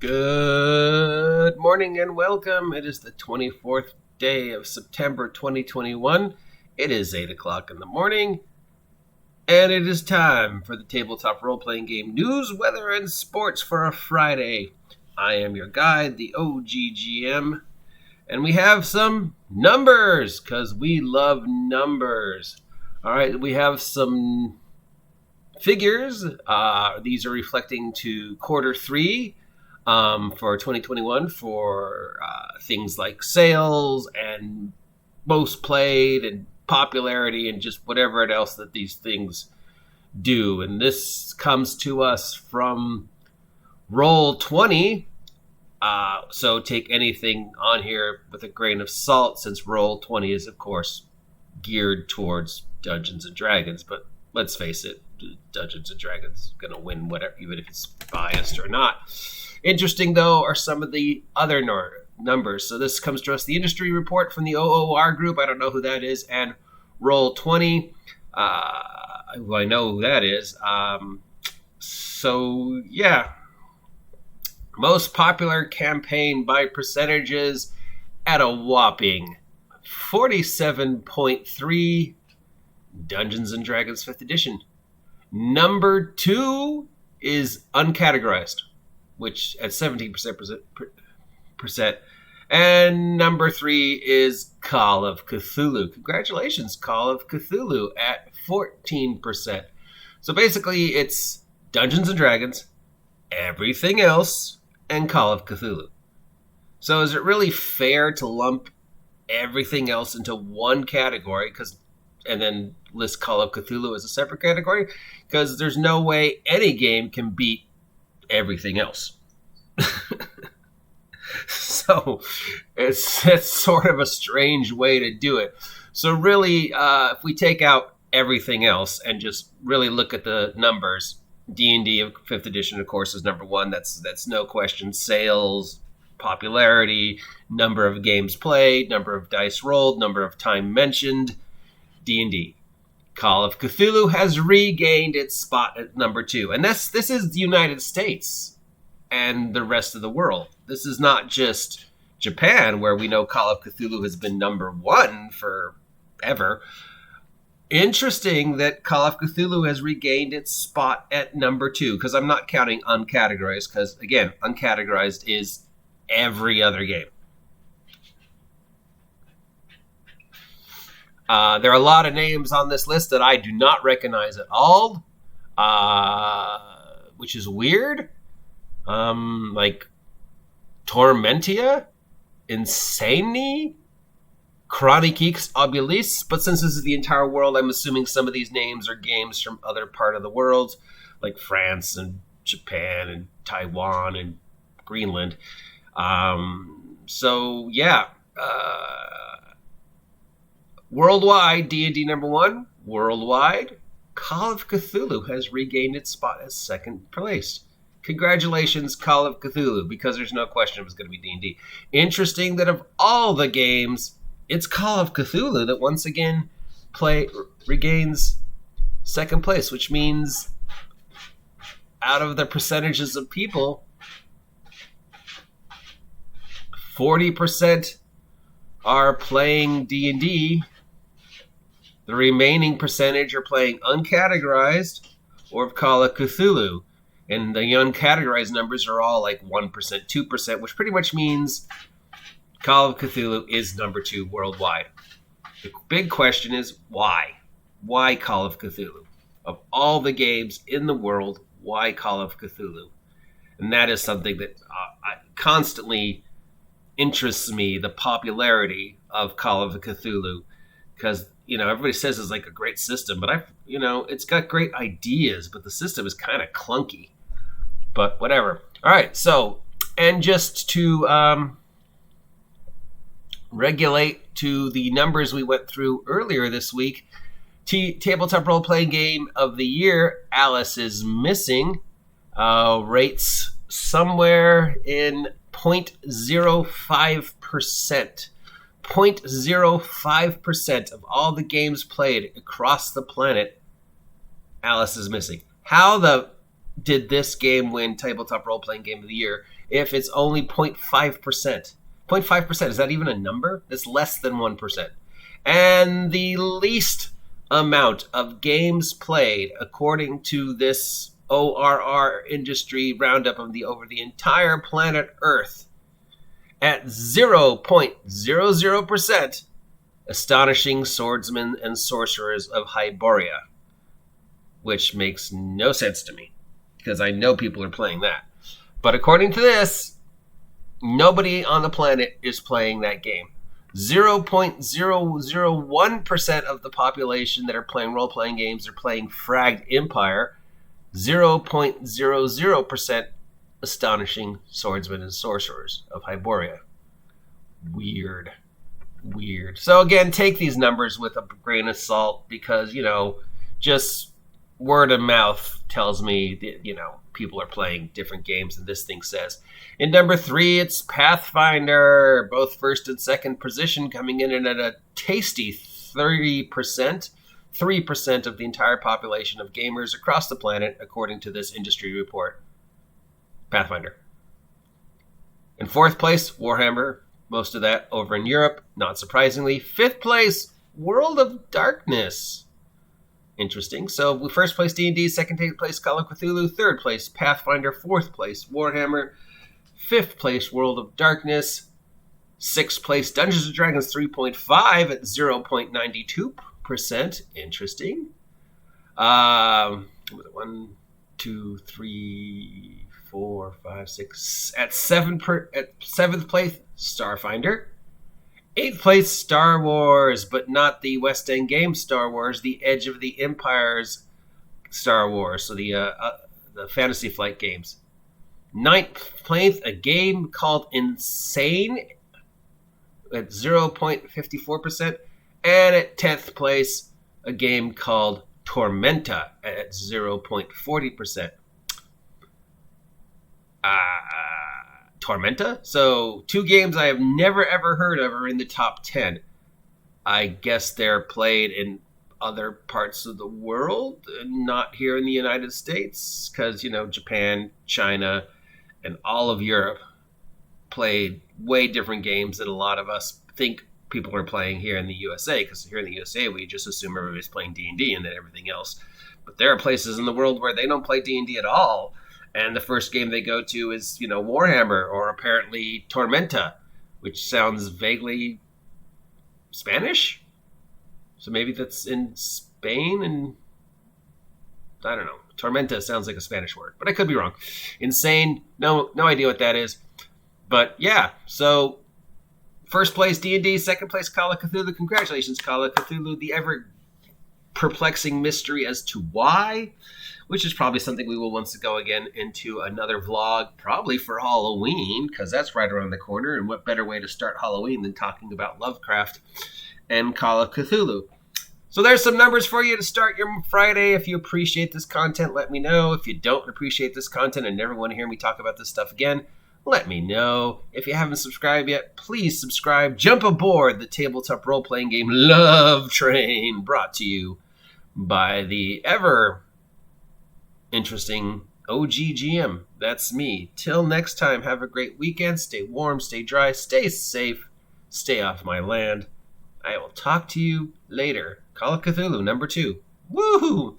Good morning and welcome. It is the 24th day of September 2021. It is 8 o'clock in the morning, and it is time for the tabletop role-playing game news, weather, and sports for a Friday. I am your guide, the OGGM, and we have some numbers, because we love numbers. All right, we have some figures. These are reflecting to quarter 3. For 2021 for things like sales and most played and popularity and just whatever else that these things do. And this comes to us from Roll20. So take anything on here with a grain of salt, since Roll20 is, of course, geared towards Dungeons and Dragons. But let's face it, Dungeons and Dragons is going to win whatever, even if it's biased or not. Interesting, though, are some of the other numbers. So this comes to us, the industry report from the OOR group. I don't know who that is. And Roll20, who I know who that is. So, yeah. Most popular campaign by percentages at a whopping 47.3, Dungeons and Dragons 5th edition. Number 2 is uncategorized, which at 17%. And number 3 is Call of Cthulhu. Congratulations, Call of Cthulhu at 14%. So basically, it's Dungeons and Dragons, everything else, and Call of Cthulhu. So is it really fair to lump everything else into one category, and then list Call of Cthulhu as a separate category? Because there's no way any game can beat everything else. So it's sort of a strange way to do it. So really, if we take out everything else and just really look at the numbers, D&D of 5th edition, of course, is number 1. That's no question. Sales, popularity, number of games played, number of dice rolled, number of time mentioned, D&D. Call of Cthulhu has regained its spot at number 2. And this is the United States and the rest of the world. This is not just Japan, where we know Call of Cthulhu has been number 1 forever. Interesting that Call of Cthulhu has regained its spot at number 2, because I'm not counting uncategorized, because, again, uncategorized is every other game. There are a lot of names on this list that I do not recognize at all, which is weird. Like Tormentia, Insani, Chroniques Obulis. But since this is the entire world, I'm assuming some of these names are games from other part of the world, like France and Japan and Taiwan and Greenland. So, yeah. Worldwide, D&D number 1. Worldwide, Call of Cthulhu has regained its spot as second place. Congratulations, Call of Cthulhu, because there's no question it was going to be D&D. Interesting that of all the games, it's Call of Cthulhu that once again regains second place, which means out of the percentages of people, 40% are playing D&D. The remaining percentage are playing uncategorized or Call of Cthulhu. And the uncategorized numbers are all like 1%, 2%, which pretty much means Call of Cthulhu is number 2 worldwide. The big question is why? Why Call of Cthulhu? Of all the games in the world, why Call of Cthulhu? And that is something that constantly interests me, the popularity of Call of Cthulhu, because everybody says it's like a great system, but it's got great ideas, but the system is kind of clunky. But whatever. All right, so, and just to regulate to the numbers we went through earlier this week, tabletop role-playing game of the year, Alice is Missing, rates somewhere in 0.05%. 0.05% of all the games played across the planet, Alice is Missing. How did this game win Tabletop Role-Playing Game of the Year? if it's only 0.5%. 0.5%, is that even a number? That's less than 1%. And the least amount of games played, according to this ORR industry roundup over the entire planet Earth, at 0.00%, Astonishing Swordsmen and Sorcerers of Hyboria, which makes no sense to me, because I know people are playing that. But according to this, nobody on the planet is playing that game. 0.001% of the population that are playing role-playing games are playing Fragged Empire. 0.00% Astonishing Swordsmen and Sorcerers of Hyboria. Weird. So again, take these numbers with a grain of salt, because, just word of mouth tells me that, people are playing different games than this thing says. In number 3, it's Pathfinder, both first and second position, coming in at a tasty 30%. 3% of the entire population of gamers across the planet, according to this industry report. Pathfinder. In 4th place, Warhammer. Most of that over in Europe, not surprisingly. 5th place, World of Darkness. Interesting. So, 1st place, D&D. 2nd place, Call of Cthulhu. 3rd place, Pathfinder. 4th place, Warhammer. 5th place, World of Darkness. 6th place, Dungeons & Dragons 3.5 at 0.92%. Interesting. 1, 2, 3, 4, 5, 6. At 7th place, Starfinder. 8th place, Star Wars, but not the West End game Star Wars, the Edge of the Empire's Star Wars, so the Fantasy Flight games. 9th place, a game called Insane at 0.54%. And at 10th place, a game called Tormenta at 0.40%. Tormenta? So 2 games I have never ever heard of are in the top 10. I guess they're played in other parts of the world, not here in the United States, because, Japan, China, and all of Europe played way different games than a lot of us think people are playing here in the USA, because here in the USA we just assume everybody's playing D&D and then everything else. But there are places in the world where they don't play D&D at all, and the first game they go to is, Warhammer, or apparently Tormenta, which sounds vaguely Spanish? So maybe that's in Spain, and I don't know. Tormenta sounds like a Spanish word, but I could be wrong. Insane, no idea what that is. But yeah, so 1st place D&D, 2nd place Call of Cthulhu. Congratulations, Call of Cthulhu. The ever perplexing mystery as to why, which is probably something we will once go again into another vlog, probably for Halloween, because that's right around the corner, and what better way to start Halloween than talking about Lovecraft and Call of Cthulhu. So there's some numbers for you to start your Friday. If you appreciate this content, let me know. If you don't appreciate this content and never want to hear me talk about this stuff again, let me know. If you haven't subscribed yet, please subscribe. Jump aboard the tabletop role-playing game Love Train, brought to you by the ever interesting OGGM. That's me. Till next time, have a great weekend. Stay warm, stay dry, stay safe, stay off my land. I will talk to you later. Call of Cthulhu number 2. Woohoo!